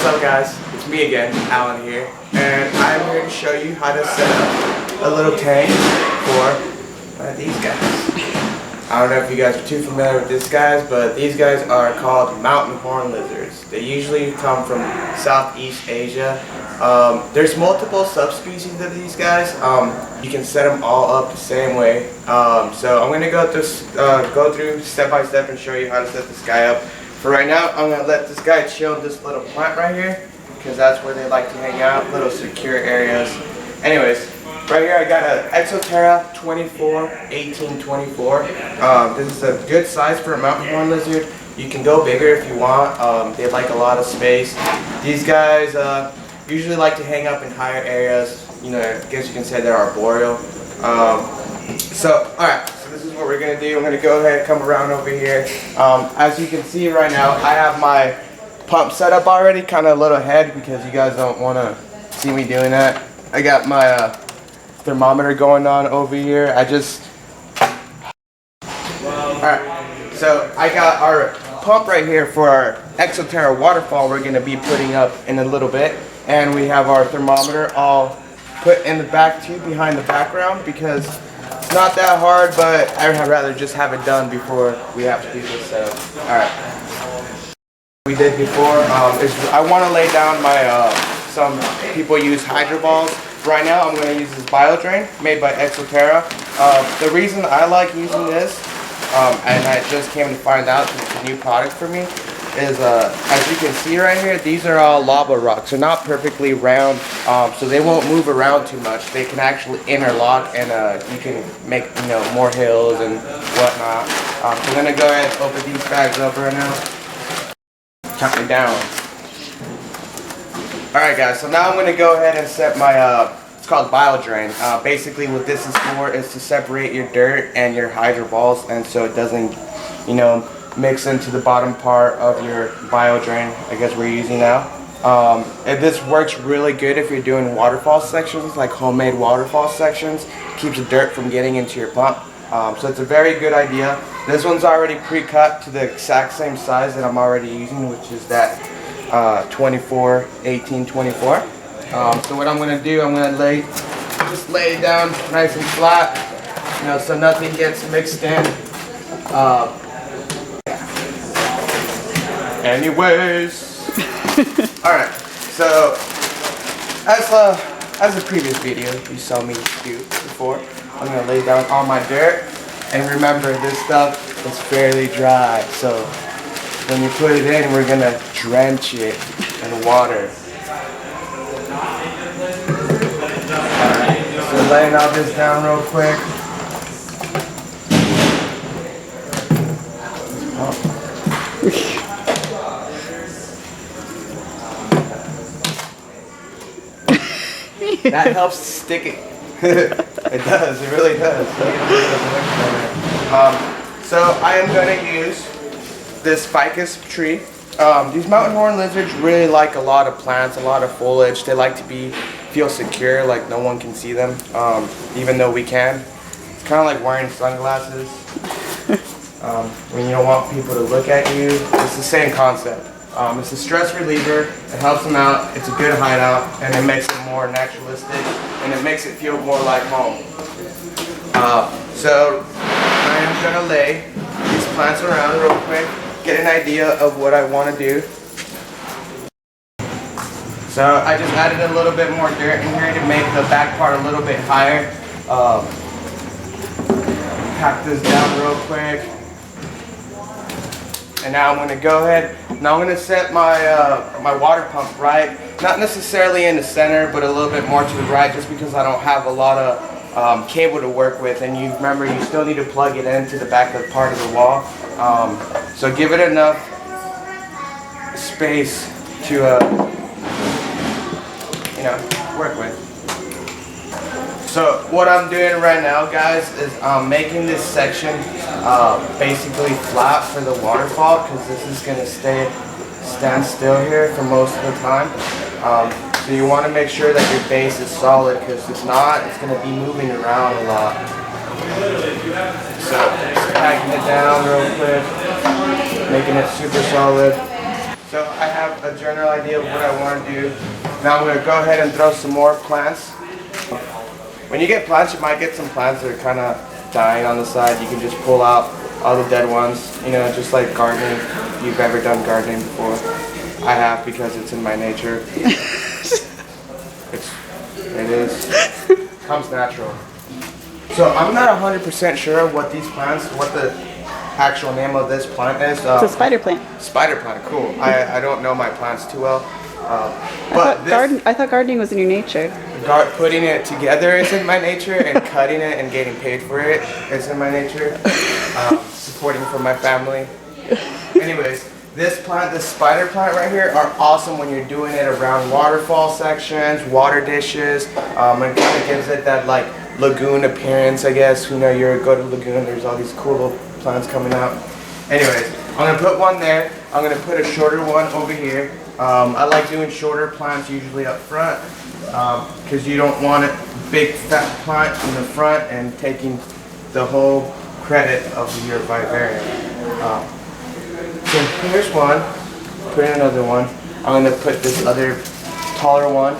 What's up guys, it's me again, Alan here, and I'm here to show you how to set up a little tank for these guys. I don't know if you guys are too familiar with these guys, but these guys are called mountain horn lizards. They usually come from Southeast Asia. There's multiple subspecies of these guys. You can set them all up the same way. So I'm going to go through step by step and show you how to set this guy up. For right now, I'm going to let this guy chill in this little plant right here, because that's where they like to hang out, little secure areas. Anyways, right here I got an ExoTerra 1824. This is a good size for a mountain horn lizard. You can go bigger if you want. They like a lot of space. These guys usually like to hang up in higher areas. You know, I guess you can say they're arboreal. Alright, so this is what we're going to do. I'm going to go ahead and come around over here. As you can see right now, I have my pump set up already, kind of a little ahead because you guys don't want to see me doing that. I got my thermometer going on over here. Alright, so I got our pump right here for our ExoTerra waterfall we're going to be putting up in a little bit. And we have our thermometer all put in the back too, behind the background, because it's not that hard, but I'd rather just have it done before we have to do this setup. Alright. We did before, I want to lay down my, some people use hydro balls. Right now I'm going to use this bio drain made by ExoTerra. The reason I like using this, and I just came to find out that it's a new product for me, is as you can see right here, these are all lava rocks. They're not perfectly round, so they won't move around too much. They can actually interlock, and you can make more hills and whatnot. So I'm going to go ahead and open these bags up right now. Count me down. Alright guys, so now I'm going to go ahead and set my, it's called bio drain. Basically what this is for is to separate your dirt and your hydro balls, and so it doesn't, mix into the bottom part of your bio drain, I guess we're using now. And this works really good if you're doing waterfall sections, like homemade waterfall sections. Keeps the dirt from getting into your pump. So it's a very good idea. This one's already pre-cut to the exact same size that I'm already using, which is that 1824. So what I'm going to do, I'm going to just lay it down nice and flat, so nothing gets mixed in. Anyways, alright, so as the previous video you saw me do before, I'm going to lay down all my dirt, and remember this stuff is fairly dry, so when you put it in, we're going to drench it in water. Alright, so laying all this down real quick. That helps stick it. It does, it really does. So I am going to use this ficus tree. These mountain horn lizards really like a lot of plants, a lot of foliage. They like to feel secure, like no one can see them, even though we can. It's kind of like wearing sunglasses. When you don't want people to look at you, it's the same concept. It's a stress reliever, it helps them out, it's a good hideout, and it makes it more naturalistic, and it makes it feel more like home. So I am going to lay these plants around real quick, get an idea of what I want to do. So I just added a little bit more dirt in here to make the back part a little bit higher. Pack this down real quick. And now I'm going to go ahead, now I'm going to set my my water pump right, not necessarily in the center, but a little bit more to the right, just because I don't have a lot of cable to work with, and you remember you still need to plug it into the back of the part of the wall. So give it enough space to work with. So what I'm doing right now, guys, is I'm making this section basically flat for the waterfall, because this is going to stand still here for most of the time. So you want to make sure that your base is solid, because if not, it's going to be moving around a lot. So just packing it down real quick, making it super solid. So I have a general idea of what I want to do. Now I'm going to go ahead and throw some more plants. When you get plants, you might get some plants that are kind of dying on the side. You can just pull out all the dead ones, you know, just like gardening. If you've ever done gardening before, I have, because it's in my nature. Comes natural. So I'm not 100% sure what these plants, what the actual name of this plant is. It's a spider plant. Spider plant, cool. I don't know my plants too well. I thought gardening was in your nature. Putting it together is in my nature, and cutting it and getting paid for it is in my nature. Supporting from my family. Anyways, this plant, this spider plant right here, are awesome when you're doing it around waterfall sections, water dishes. It kind of gives it that like lagoon appearance, I guess. You know, you go to lagoon, there's all these cool little plants coming out. Anyways, I'm gonna put one there. I'm gonna put a shorter one over here. I like doing shorter plants usually up front, because you don't want a big fat plant in the front and taking the whole credit of your vivarium. So here's one, put in another one. I'm going to put this other taller one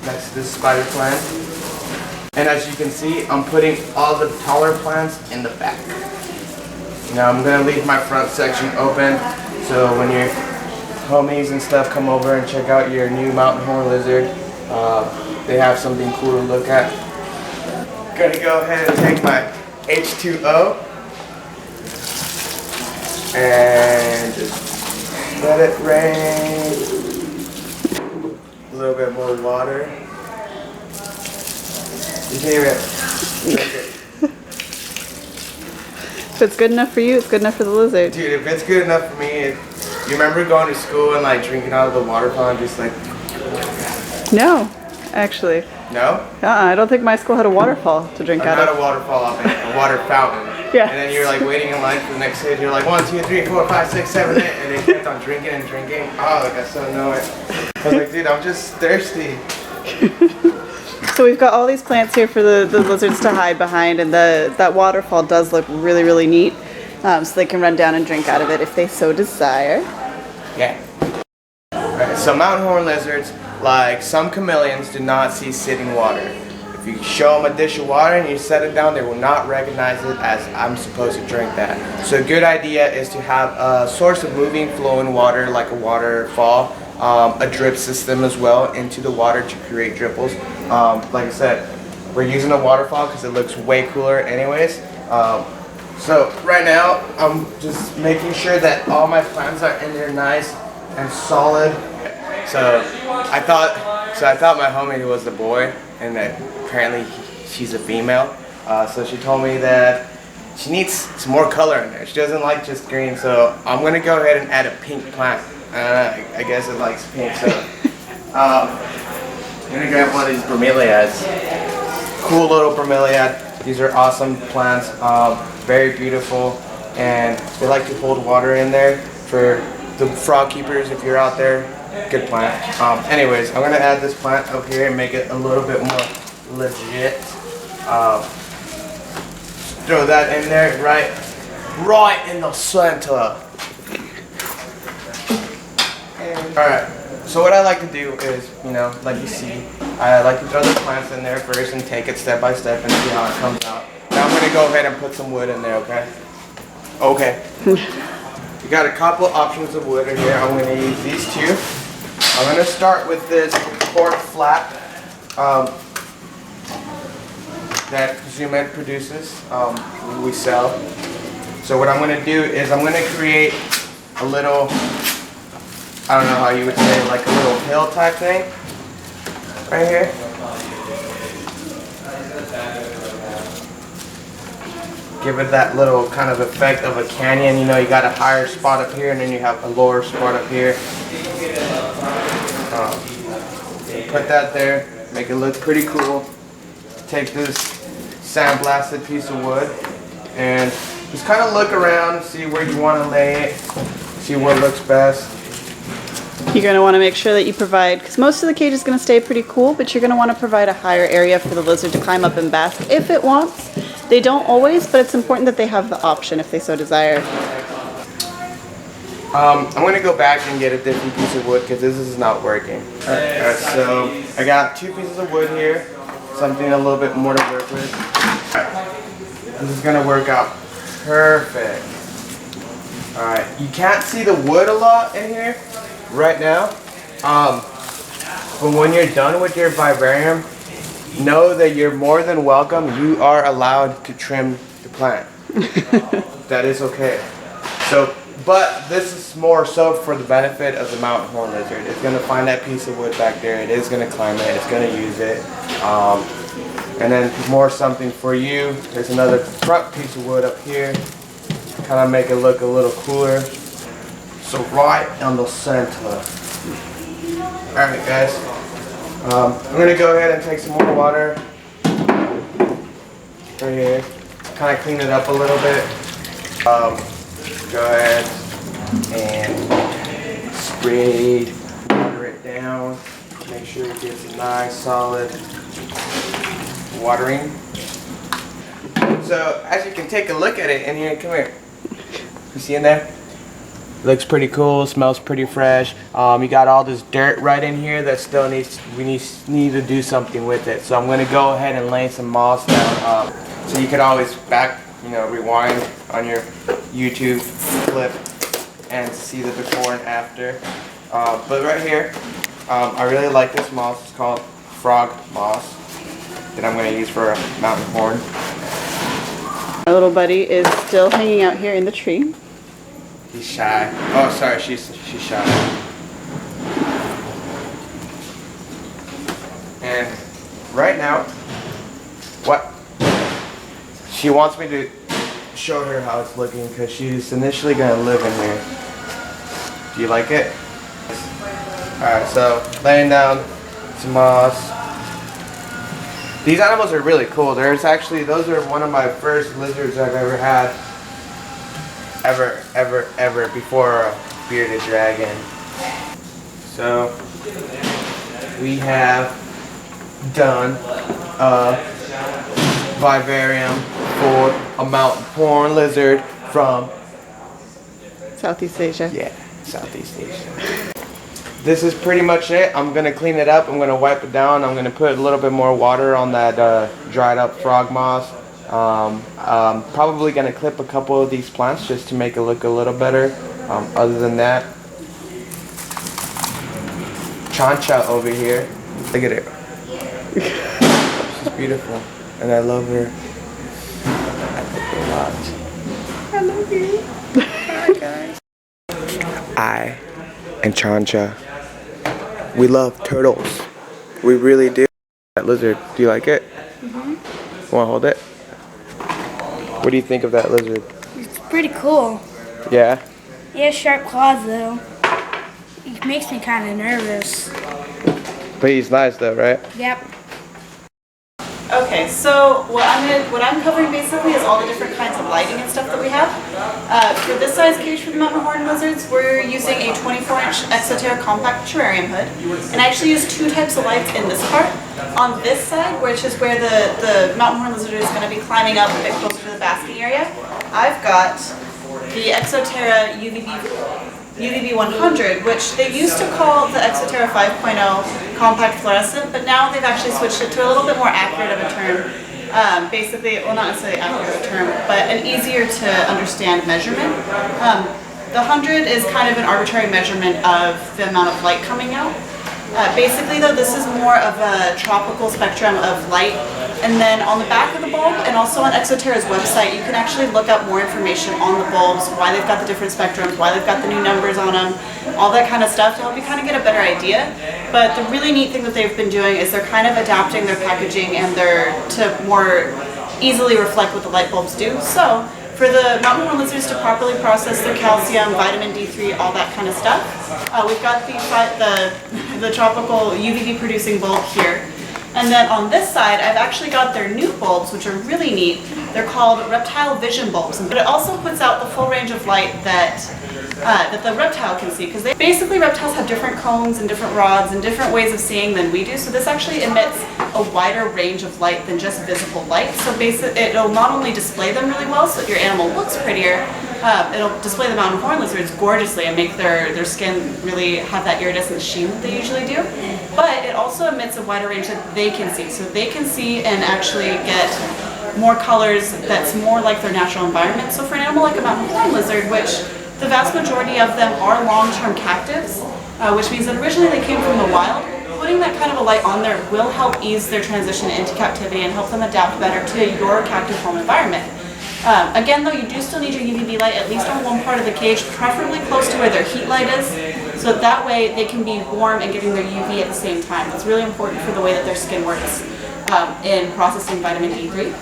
next to this spider plant. And as you can see, I'm putting all the taller plants in the back. Now I'm going to leave my front section open, so when your homies and stuff come over and check out your new mountain horn lizard, they have something cool to look at. I'm going to go ahead and take my H2O and just let it rain. A little bit more water. You can even drink it. If it's good enough for you, it's good enough for the lizard. Dude, if it's good enough for me, you remember going to school and like drinking out of the waterfall and just like... No, actually. No? I don't think my school had a waterfall to drink out of. Not a waterfall, I mean a water fountain. Yeah. And then you're like waiting in line for the next kid. You're like 1, 2, 3, 4, 5, 6, 7, 8, and they kept on drinking and drinking. Oh, like I so annoyed. I was like, dude, I'm just thirsty. So we've got all these plants here for the lizards to hide behind, and that waterfall does look really, really neat. So they can run down and drink out of it if they so desire. Yeah. Alright, so mountain horn lizards, like some chameleons, do not see sitting water. If you show them a dish of water and you set it down, they will not recognize it as I'm supposed to drink that. So a good idea is to have a source of moving, flowing water, like a waterfall, a drip system as well into the water to create dripples. Like I said, we're using a waterfall because it looks way cooler anyways. So right now, I'm just making sure that all my plants are in there nice and solid. So I thought my homie was the boy, and that apparently she's a female. So she told me that she needs some more color in there. She doesn't like just green, so I'm gonna go ahead and add a pink plant. I guess it likes pink, so I'm gonna grab one of these bromeliads. Cool little bromeliad. These are awesome plants, very beautiful, and they like to hold water in there for the frog keepers if you're out there. Good plant. Anyways, I'm gonna add this plant up here and make it a little bit more legit. Throw that in there, right in the center. Alright, so what I like to do is, you know, like you see, I like to throw the plants in there first and take it step by step and see how it comes out. Now I'm gonna go ahead and put some wood in there, okay? Okay. You got a couple options of wood in here. I'm gonna use these two. I'm gonna start with this cork flat that Zilla produces, we sell. So what I'm gonna do is I'm gonna create a little, I don't know how you would say, like a little hill type thing right here. Give it that little kind of effect of a canyon. You know, you got a higher spot up here and then you have a lower spot up here. Put that there, make it look pretty cool. Take this sandblasted piece of wood and just kind of look around, see where you want to lay it, see what looks best. You're going to want to make sure that you provide, because most of the cage is going to stay pretty cool, but you're going to want to provide a higher area for the lizard to climb up and bask if it wants. They don't always, but it's important that they have the option if they so desire. I'm gonna go back and get a different piece of wood because this is not working. Alright, so I got 2 pieces of wood here, something a little bit more to work with. This is gonna work out perfect. Alright, you can't see the wood a lot in here right now. But when you're done with your vivarium, know that you're more than welcome. You are allowed to trim the plant. That is okay. So, but this is more so for the benefit of the mountain horn lizard. It's gonna find that piece of wood back there. It is gonna climb it. It's gonna use it. And then more something for you. There's another front piece of wood up here. Kind of make it look a little cooler. So right in the center. Alright guys. I'm gonna go ahead and take some more water. Right here. Kind of clean it up a little bit. Go ahead and spray, water it down. Make sure it gets a nice solid watering. So as you can take a look at it in here, come here. You see in there? Looks pretty cool, smells pretty fresh. You got all this dirt right in here that still we need to do something with it. So I'm gonna go ahead and lay some moss down. So you could always rewind on your YouTube clip and see the before and after. But right here, I really like this moss. It's called frog moss that I'm gonna use for a mountain horn. Our little buddy is still hanging out here in the tree. He's shy. Oh, sorry, she's shy. And right now, what she wants me to show her how it's looking because she's initially gonna live in here. Do you like it? Alright, so laying down some moss. These animals are really cool. Those are one of my first lizards I've ever had. Ever before a bearded dragon. So we have done a vivarium for a mountain horn lizard from Southeast Asia. Yeah, Southeast Asia. This is pretty much it. I'm gonna clean it up. I'm gonna wipe it down. I'm gonna put a little bit more water on that dried up frog moss. Probably gonna clip a couple of these plants just to make it look a little better. Other than that, Chancha over here. Look at her. She's beautiful, and I love her. I love her a lot. I love you. Hi guys. I and Chancha, we love turtles. We really do. That lizard, do you like it? Mm-hmm. Wanna hold it? What do you think of that lizard? It's pretty cool. Yeah? He has sharp claws though. It makes me kind of nervous. But he's nice though, right? Yep. Okay, so what I'm covering basically is all the different kinds of lighting and stuff that we have. For this size cage for the mountain horn lizards, we're using a 24-inch ExoTerra compact terrarium hood. And I actually use 2 types of lights in this part. On this side, which is where the mountain horn lizard is going to be climbing up a bit closer to the basking area, I've got the ExoTerra UVB 100, which they used to call the ExoTerra 5.0 compact fluorescent, but now they've actually switched it to a little bit more accurate of a term. Basically, well, not necessarily accurate of a term, but an easier to understand measurement. The 100 is kind of an arbitrary measurement of the amount of light coming out. Basically though, this is more of a tropical spectrum of light. And then on the back of the bulb, and also on ExoTerra's website, you can actually look up more information on the bulbs, why they've got the different spectrums, why they've got the new numbers on them, all that kind of stuff to help you kind of get a better idea. But the really neat thing that they've been doing is they're kind of adapting their packaging and to more easily reflect what the light bulbs do. So for the mountain horn lizards to properly process their calcium, vitamin D3, all that kind of stuff, we've got the tropical UVB producing bulb here. And then on this side, I've actually got their new bulbs, which are really neat. They're called reptile vision bulbs, but it also puts out the full range of light that the reptile can see, because basically reptiles have different cones and different rods and different ways of seeing than we do. So this actually emits a wider range of light than just visible light. So basically, it'll not only display them really well, so that your animal looks prettier, It'll display the mountain horn lizards gorgeously and make their skin really have that iridescent sheen that they usually do. But it also emits a wider range that they can see. So they can see and actually get more colors that's more like their natural environment. So for an animal like a mountain horn lizard, which the vast majority of them are long-term captives, which means that originally they came from the wild, putting that kind of a light on there will help ease their transition into captivity and help them adapt better to your captive home environment. Again though, you do still need your UVB light at least on one part of the cage, preferably close to where their heat light is, so that way they can be warm and getting their UV at the same time. That's really important for the way that their skin works in processing vitamin D3.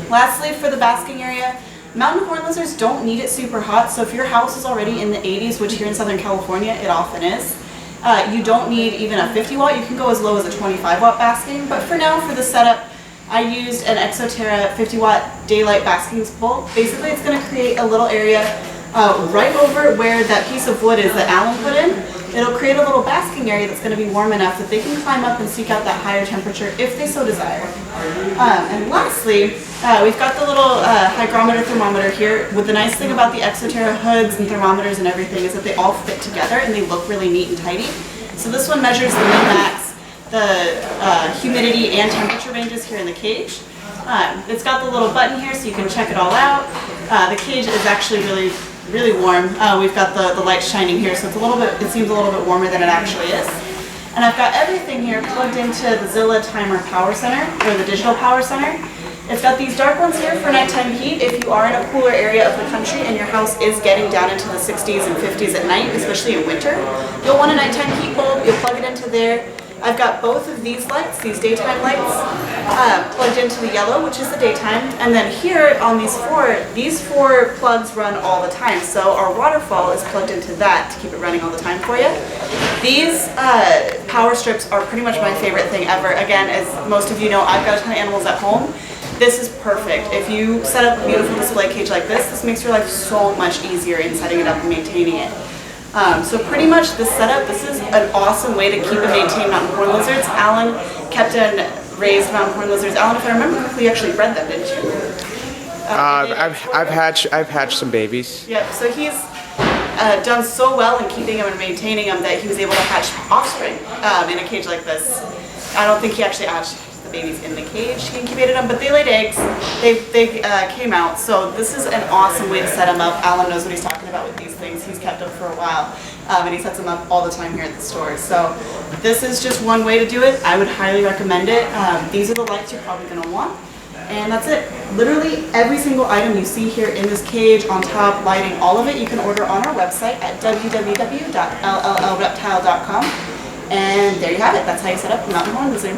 Lastly, for the basking area, mountain horn lizards don't need it super hot, so if your house is already in the 80s, which here in Southern California it often is, you don't need even a 50 watt, you can go as low as a 25 watt basking, but for now, for the setup, I used an ExoTerra 50 watt daylight basking bulb. Basically, it's going to create a little area right over where that piece of wood is that Alan put in. It'll create a little basking area that's going to be warm enough that they can climb up and seek out that higher temperature if they so desire. And lastly, we've got the little hygrometer thermometer here. With the nice thing about the ExoTerra hoods and thermometers and everything is that they all fit together and they look really neat and tidy. So this one measures the min-max, the humidity and temperature ranges here in the cage. It's got the little button here so you can check it all out. The cage is actually really warm. We've got the light shining here, so it seems a little bit warmer than it actually is. And I've got everything here plugged into the Zilla timer power center, or the digital power center. It's got these dark ones here for nighttime heat if you are in a cooler area of the country and your house is getting down into the 60s and 50s at night, especially in winter. You'll want a nighttime heat bulb, you'll plug it into there. I've got both of these lights, these daytime lights, plugged into the yellow, which is the daytime, and then here on these four plugs run all the time, so our waterfall is plugged into that to keep it running all the time for you. These power strips are pretty much my favorite thing ever. Again, as most of you know, I've got a ton of animals at home. This is perfect. If you set up a beautiful display cage like this makes your life so much easier in setting it up and maintaining it. So pretty much this setup, this is an awesome way to keep and maintain mountain horn lizards. Alan kept and raised mountain horn lizards. Alan, if I remember correctly, you actually bred them, didn't you? I've hatched some babies. Yep. So he's done so well in keeping them and maintaining them that he was able to hatch offspring in a cage like this. I don't think he actually hatched the babies in the cage. He incubated them, but they laid eggs. They came out. So this is an awesome way to set them up. Alan knows what he's talking about with these things. He's kept them for a while, and he sets them up all the time here at the store. So this is just one way to do it. I would highly recommend it. These are the lights you're probably going to want. And that's it. Literally every single item you see here in this cage, on top, lighting, all of it, you can order on our website at www.LLLReptile.com. And there you have it. That's how you set up a mountain horn lizard.